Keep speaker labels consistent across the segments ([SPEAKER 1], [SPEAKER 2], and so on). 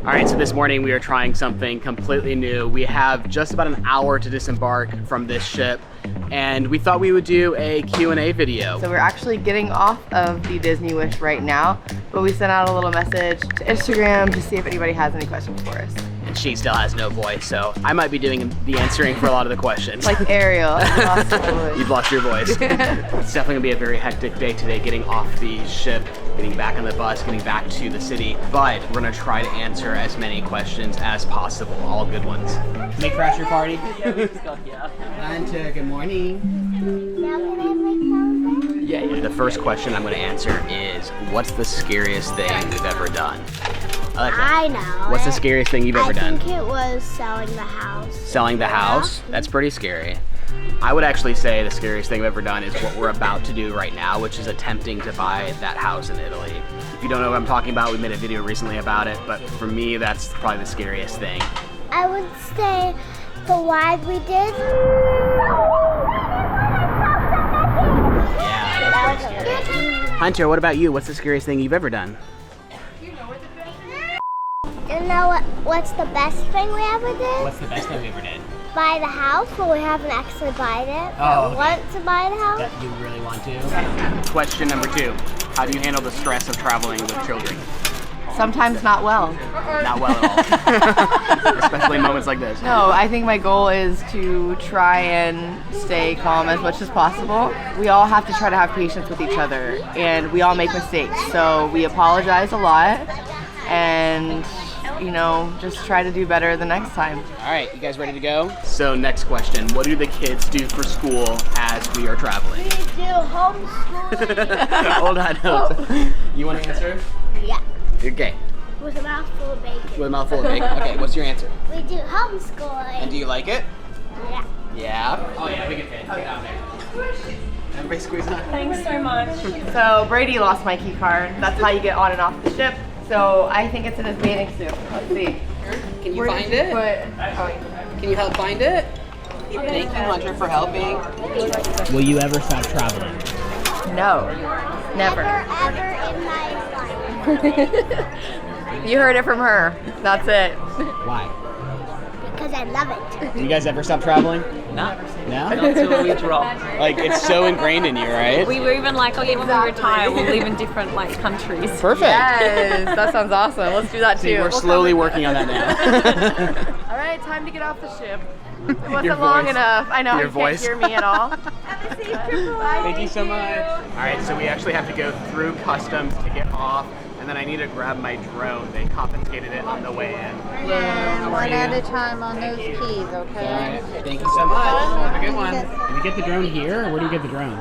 [SPEAKER 1] All right, so this morning we are trying something completely new. We have just about an hour to disembark from this ship, and we thought we would do a Q&A video.
[SPEAKER 2] So we're actually getting off of the Disney Wish right now, but we sent out a little message to Instagram to see if anybody has any questions for us.
[SPEAKER 1] And she still has no voice, so I might be doing the answering for a lot of the questions.
[SPEAKER 2] Like Ariel, lost her voice.
[SPEAKER 1] You've lost your voice. It's definitely gonna be a very hectic day today, getting off the ship, getting back on the bus, getting back to the city. But we're gonna try to answer as many questions as possible, all good ones. Make crash your party.
[SPEAKER 3] Yeah.
[SPEAKER 1] Hunter, good morning.
[SPEAKER 4] Now can I have my phone?
[SPEAKER 1] Yeah. The first question I'm gonna answer is, what's the scariest thing we've ever done?
[SPEAKER 4] I know.
[SPEAKER 1] What's the scariest thing you've ever done?
[SPEAKER 4] I think it was selling the house.
[SPEAKER 1] Selling the house? That's pretty scary. I would actually say the scariest thing we've ever done is what we're about to do right now, which is attempting to buy that house in Italy. If you don't know what I'm talking about, we made a video recently about it, but for me, that's probably the scariest thing.
[SPEAKER 4] I would say the ride we did.
[SPEAKER 1] Yeah, that's pretty scary. Hunter, what about you? What's the scariest thing you've ever done?
[SPEAKER 4] You know what's the best thing we ever did?
[SPEAKER 1] What's the best thing we ever did?
[SPEAKER 4] Buy the house, but we haven't actually bought it.
[SPEAKER 1] Oh,
[SPEAKER 4] But want to buy the house?
[SPEAKER 1] That you really want to? Question number 2. How do you handle the stress of traveling with children?
[SPEAKER 2] Sometimes not well.
[SPEAKER 1] Not well at all. Especially in moments like this.
[SPEAKER 2] No, I think my goal is to try and stay calm as much as possible. We all have to try to have patience with each other, and we all make mistakes. So we apologize a lot, and you know, just try to do better the next time.
[SPEAKER 1] All right, you guys ready to go? So next question, what do the kids do for school as we are traveling?
[SPEAKER 4] We do homeschooling.
[SPEAKER 1] Hold on, hold on. You want to answer?
[SPEAKER 4] Yeah.
[SPEAKER 1] Okay.
[SPEAKER 4] With a mouthful of bacon.
[SPEAKER 1] With a mouthful of bacon. Okay, what's your answer?
[SPEAKER 4] We do homeschooling.
[SPEAKER 1] And do you like it?
[SPEAKER 4] Yeah.
[SPEAKER 1] Yeah. Oh yeah, we can fit. Get out there. Everybody squeeze on.
[SPEAKER 3] Thanks so much.
[SPEAKER 2] So Bradey lost my key card. That's how you get on and off the ship. So I think it's in his bathing suit. Let's see.
[SPEAKER 1] Can you
[SPEAKER 2] Where
[SPEAKER 1] find
[SPEAKER 2] did
[SPEAKER 1] it?
[SPEAKER 2] you put-
[SPEAKER 1] Can you help find it? Thank you, Hunter, for helping. Will you ever stop traveling?
[SPEAKER 2] No, never.
[SPEAKER 4] Ever in my life.
[SPEAKER 2] You heard it from her. That's it.
[SPEAKER 1] Why?
[SPEAKER 4] Because I love it.
[SPEAKER 1] Do you guys ever stop traveling?
[SPEAKER 3] No.
[SPEAKER 1] No?
[SPEAKER 3] Not till we drop.
[SPEAKER 1] Like, it's so ingrained in you, right?
[SPEAKER 3] We were even like, okay, when we retire, we'll live in different like countries.
[SPEAKER 1] Perfect.
[SPEAKER 2] Yes, that sounds awesome. Let's do that
[SPEAKER 1] See,
[SPEAKER 2] too.
[SPEAKER 1] we're slowly working on that now.
[SPEAKER 2] All right, time to get off the ship. It
[SPEAKER 1] Your
[SPEAKER 2] wasn't long
[SPEAKER 1] voice.
[SPEAKER 2] enough. I know
[SPEAKER 1] Your
[SPEAKER 2] you
[SPEAKER 1] voice.
[SPEAKER 2] can't hear me at all.
[SPEAKER 1] Thank you so much. All right, so we actually have to go through customs to get off, and then I need to grab my drone. They confiscated it on the way in.
[SPEAKER 5] And one at a time on those keys, okay?
[SPEAKER 1] Thank you so much. Have a good one. Do we get the drone here, or where do you get the drone?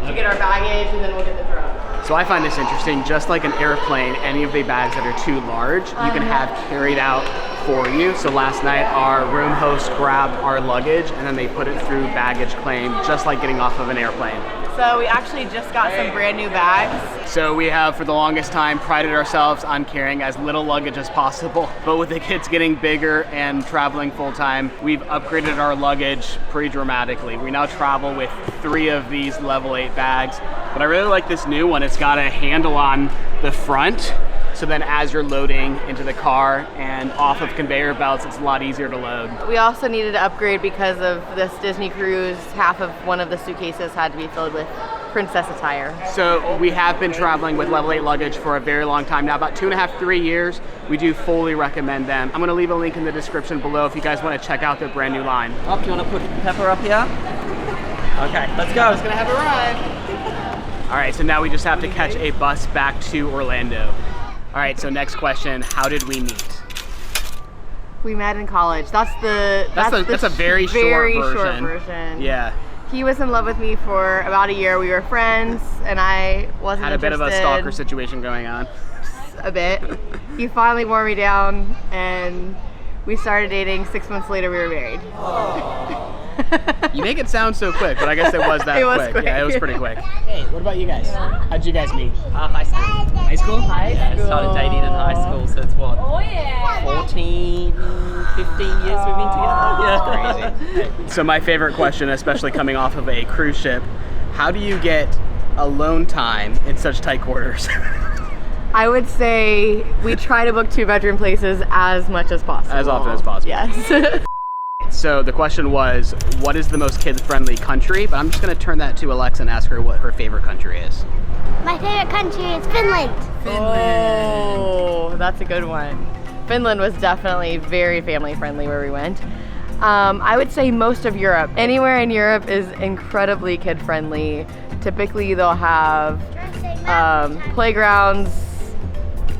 [SPEAKER 2] You get our baggage and then we'll get the drone.
[SPEAKER 1] So I find this interesting. Just like an airplane, any of the bags that are too large, you can have carried out for you. So last night, our room host grabbed our luggage, and then they put it through baggage claim, just like getting off of an airplane.
[SPEAKER 2] So we actually just got some brand new bags.
[SPEAKER 1] So we have, for the longest time, prided ourselves on carrying as little luggage as possible. But with the kids getting bigger and traveling full time, we've upgraded our luggage pretty dramatically. We now travel with 3 of these level 8 bags. But I really like this new one. It's got a handle on the front. So then as you're loading into the car and off of conveyor belts, it's a lot easier to load.
[SPEAKER 2] We also needed to upgrade because of this Disney cruise. Half of one of the suitcases had to be filled with princess attire.
[SPEAKER 1] So we have been traveling with level 8 luggage for a very long time now, about 2.5, 3 years. We do fully recommend them. I'm gonna leave a link in the description below if you guys wanna check out their brand new line.
[SPEAKER 3] Up, do you want to put Pepper up here? Okay, let's go.
[SPEAKER 1] It's gonna have arrived. All right, so now we just have to catch a bus back to Orlando. All right, so next question, how did we meet?
[SPEAKER 2] We met in college. That's
[SPEAKER 1] a very short version. Yeah.
[SPEAKER 2] He was in love with me for about a year. We were friends, and I wasn't
[SPEAKER 1] Had a bit of a
[SPEAKER 2] interested.
[SPEAKER 1] stalker situation going on.
[SPEAKER 2] A bit. He finally wore me down, and we started dating. 6 months later, we were married.
[SPEAKER 1] You make it sound so quick, but I guess it was that
[SPEAKER 2] It was quick.
[SPEAKER 1] Yeah, it was pretty quick. Hey, what about you guys? How'd you guys meet?
[SPEAKER 3] High school.
[SPEAKER 1] High school?
[SPEAKER 3] Yeah, started dating in high school, so it's what? 14, 15 years we've been together. Yeah.
[SPEAKER 1] Crazy. So my favorite question, especially coming off of a cruise ship, how do you get alone time in such tight quarters?
[SPEAKER 2] I would say we try to book 2-bedroom places as much as possible.
[SPEAKER 1] As often as possible.
[SPEAKER 2] Yes.
[SPEAKER 1] So the question was, what is the most kid-friendly country? But I'm just gonna turn that to Alexa and ask her what her favorite country is.
[SPEAKER 4] My favorite country is Finland.
[SPEAKER 2] Oh, that's a good one. Finland was definitely very family friendly where we went. I would say most of Europe. Anywhere in Europe is incredibly kid friendly. Typically they'll have playgrounds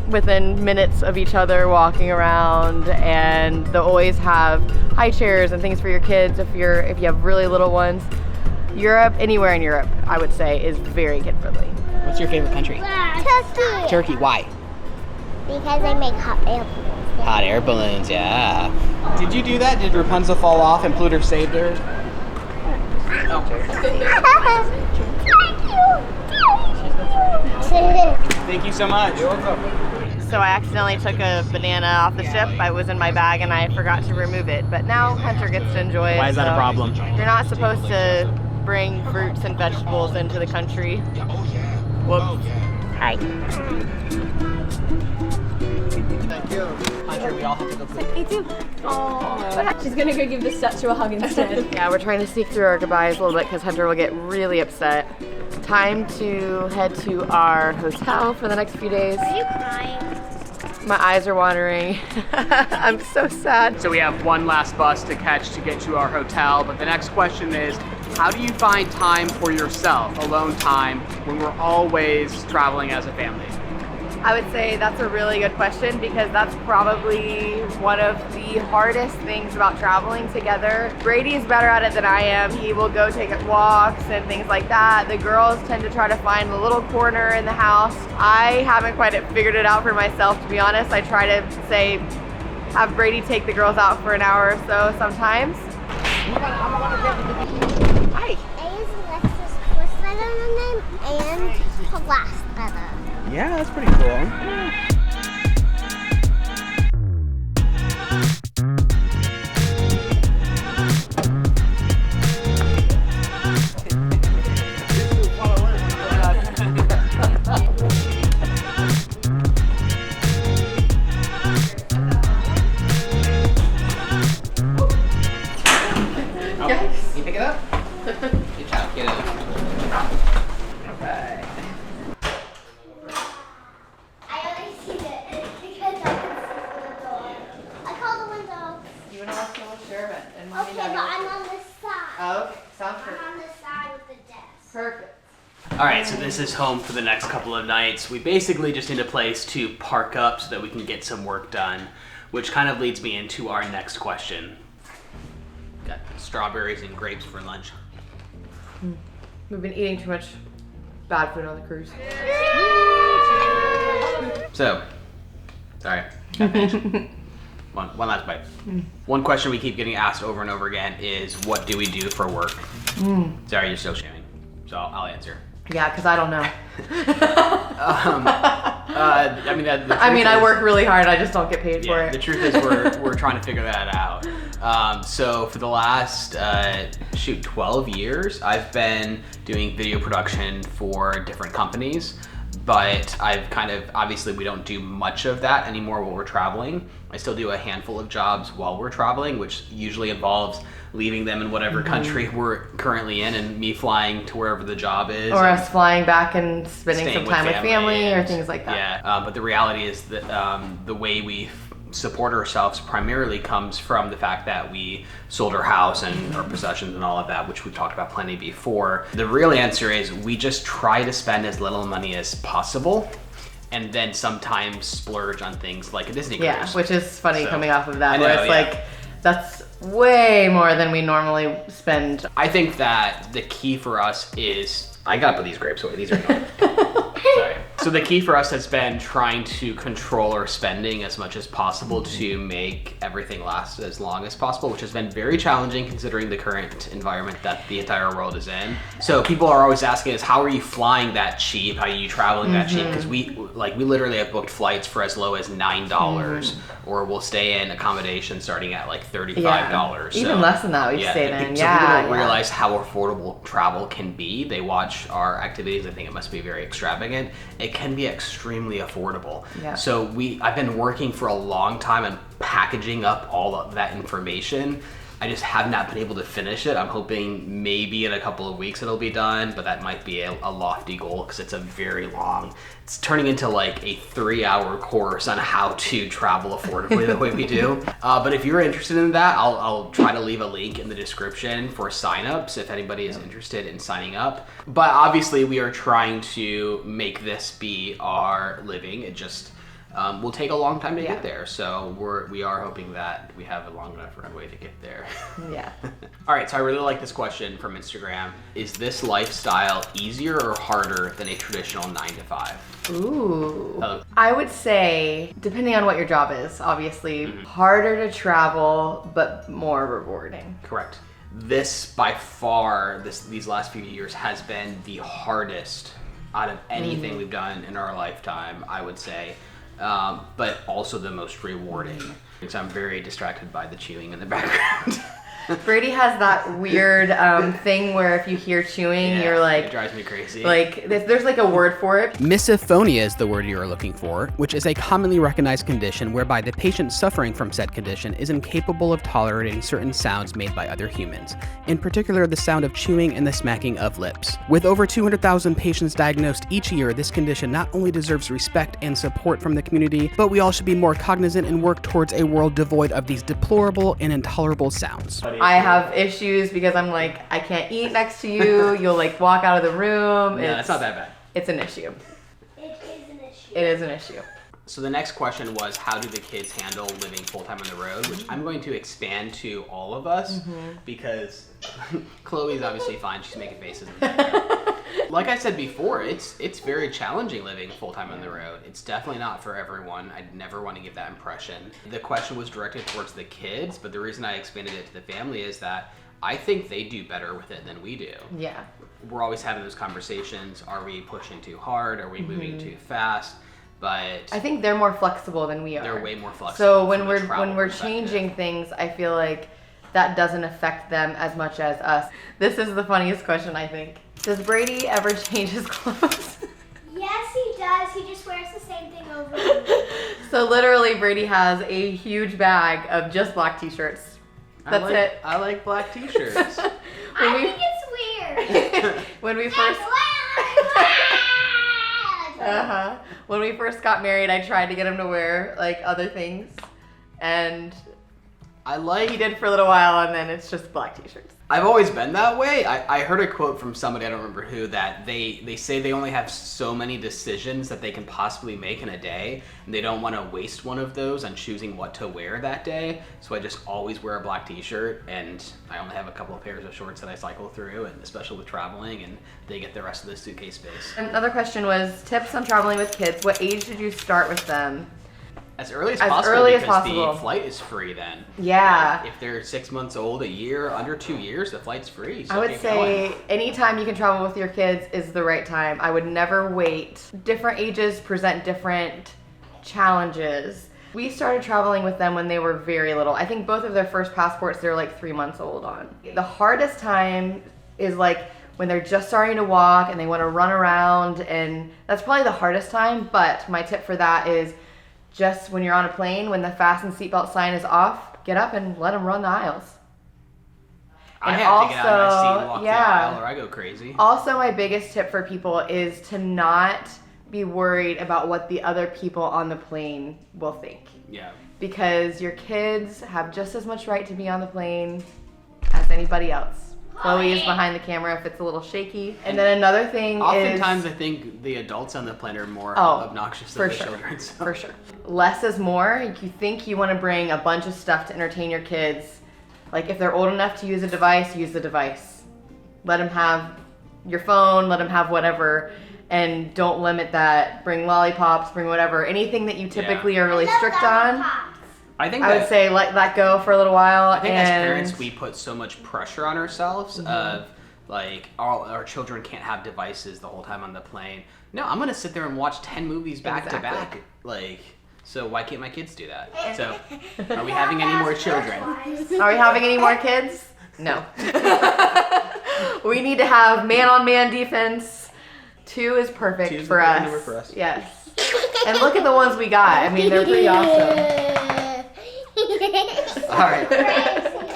[SPEAKER 2] within minutes of each other walking around, and they'll always have high chairs and things for your kids if you have really little ones. Europe, anywhere in Europe, I would say, is very kid friendly.
[SPEAKER 1] What's your favorite country?
[SPEAKER 4] Turkey.
[SPEAKER 1] Turkey. Why?
[SPEAKER 4] Because they make hot air balloons.
[SPEAKER 1] Hot air balloons, yeah. Did you do that? Did Rapunzel fall off and Pluto saved her? Thank you so much. You're welcome.
[SPEAKER 2] So I accidentally took a banana off the ship. I was in my bag and I forgot to remove it. But now Hunter gets to enjoy it.
[SPEAKER 1] Why is that a problem?
[SPEAKER 2] You're not supposed to bring fruits and vegetables into the country. Whoops. Hi.
[SPEAKER 1] Thank you. Hunter, we all have to go poop.
[SPEAKER 6] Me too. Oh, she's gonna go give the statue a hug instead.
[SPEAKER 2] Yeah, we're trying to sneak through our goodbyes a little bit because Hunter will get really upset. Time to head to our hotel for the next few days.
[SPEAKER 4] Are you crying?
[SPEAKER 2] My eyes are watering. I'm so sad.
[SPEAKER 1] So we have one last bus to catch to get to our hotel, but the next question is, how do you find time for yourself, alone time, when we're always traveling as a family?
[SPEAKER 2] I would say that's a really good question because that's probably one of the hardest things about traveling together. Bradey is better at it than I am. He will go take walks and things like that. The girls tend to try to find the little corner in the house. I haven't quite figured it out for myself, to be honest. I try to say, have Bradey take the girls out for an hour or so sometimes. Hi.
[SPEAKER 4] A is Alexa's first letter in the name and her last letter.
[SPEAKER 1] Yeah, that's pretty cool. You pick it up? Good job, get it.
[SPEAKER 4] I only see it because I can see from the door. I call the window.
[SPEAKER 2] You and I will share it. And
[SPEAKER 4] Okay, but I'm on this side.
[SPEAKER 2] Oh, okay. Sounds
[SPEAKER 4] I'm
[SPEAKER 2] perfect.
[SPEAKER 4] on this side with the desk.
[SPEAKER 2] Perfect.
[SPEAKER 1] All right, so this is home for the next couple of nights. We basically just need a place to park up so that we can get some work done, which kind of leads me into our next question. Got strawberries and grapes for lunch.
[SPEAKER 2] We've been eating too much bad food on the cruise.
[SPEAKER 1] So, sorry, got finished. One last bite. One question we keep getting asked over and over again is, what do we do for work? Sorry, you're still shaming, so I'll answer.
[SPEAKER 2] Yeah, because I don't know.
[SPEAKER 1] I
[SPEAKER 2] work really hard. I just don't get paid for it.
[SPEAKER 1] The truth is we're trying to figure that out. So for the last 12 years, I've been doing video production for different companies, but obviously we don't do much of that anymore while we're traveling. I still do a handful of jobs while we're traveling, which usually involves leaving them in whatever country we're currently in and me flying to wherever the job is.
[SPEAKER 2] Or us flying back and spending some time with family or
[SPEAKER 1] and-
[SPEAKER 2] things like that.
[SPEAKER 1] Yeah, but the reality is that the way we support ourselves primarily comes from the fact that we sold our house and our possessions and all of that, which we've talked about plenty before. The real answer is we just try to spend as little money as possible and then sometimes splurge on things like a Disney cruise.
[SPEAKER 2] Yeah, which is funny
[SPEAKER 1] So,
[SPEAKER 2] coming off of that,
[SPEAKER 1] I know,
[SPEAKER 2] where it's
[SPEAKER 1] yeah.
[SPEAKER 2] like, that's way more than we normally spend.
[SPEAKER 1] I think that the key for us is, I gotta put these grapes away, these are not. Sorry. So the key for us has been trying to control our spending as much as possible to make everything last as long as possible, which has been very challenging considering the current environment that the entire world is in. So people are always asking us, how are you flying that cheap? How are you traveling that cheap? Because we literally have booked flights for as low as $9, or we'll stay in accommodation starting at like $35.
[SPEAKER 2] Even less than that we've stayed in.
[SPEAKER 1] So people don't realize how affordable travel can be. They watch our activities, they think it must be very extravagant. It it can be extremely affordable.
[SPEAKER 2] Yeah.
[SPEAKER 1] So I've been working for a long time on packaging up all of that information. I just have not been able to finish it. I'm hoping maybe in a couple of weeks it'll be done, but that might be a lofty goal because it's a very long, it's turning into like a 3-hour course on how to travel affordably the way we do. But if you're interested in that, I'll try to leave a link in the description for signups if anybody is interested in signing up. But obviously we are trying to make this be our living. It just will take a long time to get there. So we are hoping that we have a long enough runway to get there.
[SPEAKER 2] Yeah.
[SPEAKER 1] All right, so I really like this question from Instagram. Is this lifestyle easier or harder than a traditional 9-to-5?
[SPEAKER 2] Ooh. I would say, depending on what your job is, obviously, harder to travel, but more rewarding.
[SPEAKER 1] Correct. This, by far, these last few years has been the hardest out of anything we've done in our lifetime, I would say. But also the most rewarding, because I'm very distracted by the chewing in the background.
[SPEAKER 2] Bradey has that weird thing where if you hear chewing, you're like,
[SPEAKER 1] it drives me crazy.
[SPEAKER 2] Like there's like a word for it.
[SPEAKER 7] Misophonia is the word you are looking for, which is a commonly recognized condition whereby the patient suffering from said condition is incapable of tolerating certain sounds made by other humans, in particular the sound of chewing and the smacking of lips. With over 200,000 patients diagnosed each year, this condition not only deserves respect and support from the community, but we all should be more cognizant and work towards a world devoid of these deplorable and intolerable sounds.
[SPEAKER 2] I have issues because I'm like, I can't eat next to you. You'll like walk out of the room.
[SPEAKER 1] No, it's not that bad.
[SPEAKER 2] It's an issue.
[SPEAKER 4] It is an issue.
[SPEAKER 2] It is an issue.
[SPEAKER 1] So the next question was, how do the kids handle living full-time on the road? Which I'm going to expand to all of us because Chloe's obviously fine. She's making faces. Like I said before, it's very challenging living full-time on the road. It's definitely not for everyone. I'd never want to give that impression. The question was directed towards the kids, but the reason I expanded it to the family is that I think they do better with it than we do.
[SPEAKER 2] Yeah.
[SPEAKER 1] We're always having those conversations. Are we pushing too hard? Are we moving too fast? But
[SPEAKER 2] I think they're more flexible than we are.
[SPEAKER 1] They're way more flexible.
[SPEAKER 2] So when we're changing things, I feel like that doesn't affect them as much as us. This is the funniest question, I think. Does Bradey ever change his clothes?
[SPEAKER 4] Yes, he does. He just wears the same thing over and over.
[SPEAKER 2] So literally, Bradey has a huge bag of just black t-shirts. That's it.
[SPEAKER 1] I like black t-shirts.
[SPEAKER 4] I think it's weird.
[SPEAKER 2] When we first when we first got married, I tried to get him to wear like other things, and he did for a little while, and then it's just black t-shirts.
[SPEAKER 1] I've always been that way. I heard a quote from somebody, I don't remember who, that they say they only have so many decisions that they can possibly make in a day, and they don't want to waste one of those on choosing what to wear that day. So I just always wear a black t-shirt, and I only have a couple of pairs of shorts that I cycle through, and especially with traveling, and they get the rest of the suitcase space.
[SPEAKER 2] Another question was tips on traveling with kids. What age did you start with them?
[SPEAKER 1] As early as
[SPEAKER 2] As
[SPEAKER 1] possible,
[SPEAKER 2] early as
[SPEAKER 1] because
[SPEAKER 2] possible.
[SPEAKER 1] the flight is free then.
[SPEAKER 2] Yeah.
[SPEAKER 1] If they're 6 months old, a year, under 2 years, the flight's free. So
[SPEAKER 2] I would
[SPEAKER 1] keep
[SPEAKER 2] say
[SPEAKER 1] going.
[SPEAKER 2] anytime you can travel with your kids is the right time. I would never wait. Different ages present different challenges. We started traveling with them when they were very little. I think both of their first passports, they're like 3 months old on. The hardest time is like when they're just starting to walk and they want to run around, and that's probably the hardest time. But my tip for that is just when you're on a plane, when the fasten seatbelt sign is off, get up and let them run the aisles.
[SPEAKER 1] I
[SPEAKER 2] And
[SPEAKER 1] have to get out of my seat and
[SPEAKER 2] also,
[SPEAKER 1] walk
[SPEAKER 2] yeah.
[SPEAKER 1] the aisle or I go crazy.
[SPEAKER 2] Also, my biggest tip for people is to not be worried about what the other people on the plane will think.
[SPEAKER 1] Yeah.
[SPEAKER 2] Because your kids have just as much right to be on the plane as anybody else. Chloe is behind the camera if it's a little shaky. And then another thing
[SPEAKER 1] Oftentimes,
[SPEAKER 2] is...
[SPEAKER 1] I think the adults on the plane are more
[SPEAKER 2] Oh,
[SPEAKER 1] obnoxious
[SPEAKER 2] for
[SPEAKER 1] than the
[SPEAKER 2] sure.
[SPEAKER 1] children. So.
[SPEAKER 2] For sure. Less is more. You think you want to bring a bunch of stuff to entertain your kids. Like if they're old enough to use a device, use the device. Let them have your phone, let them have whatever, and don't limit that. Bring lollipops, bring whatever. Anything that you typically are really strict on, I would say let that go for a little while.
[SPEAKER 1] I think as parents, we put so much pressure on ourselves of like our children can't have devices the whole time on the plane. No, I'm gonna sit there and watch 10 movies back to back. Like, so why can't my kids do that? So, are we having any more children?
[SPEAKER 2] Are we having any more kids? No. We need to have man-on-man defense 2 is perfect
[SPEAKER 7] 2 is the
[SPEAKER 2] for
[SPEAKER 7] perfect
[SPEAKER 2] us.
[SPEAKER 7] number for us.
[SPEAKER 2] Yes. And look at the ones we got. I mean, they're pretty awesome.
[SPEAKER 7] All right.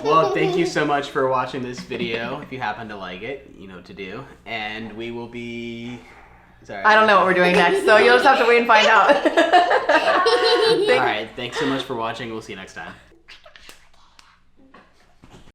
[SPEAKER 7] Well, thank you so much for watching this video. If you happen to like it, you know what to do. And we will be... Sorry.
[SPEAKER 2] I don't know what we're doing next, so you'll just have to wait and find out.
[SPEAKER 7] All right. Thanks so much for watching. We'll see you next time.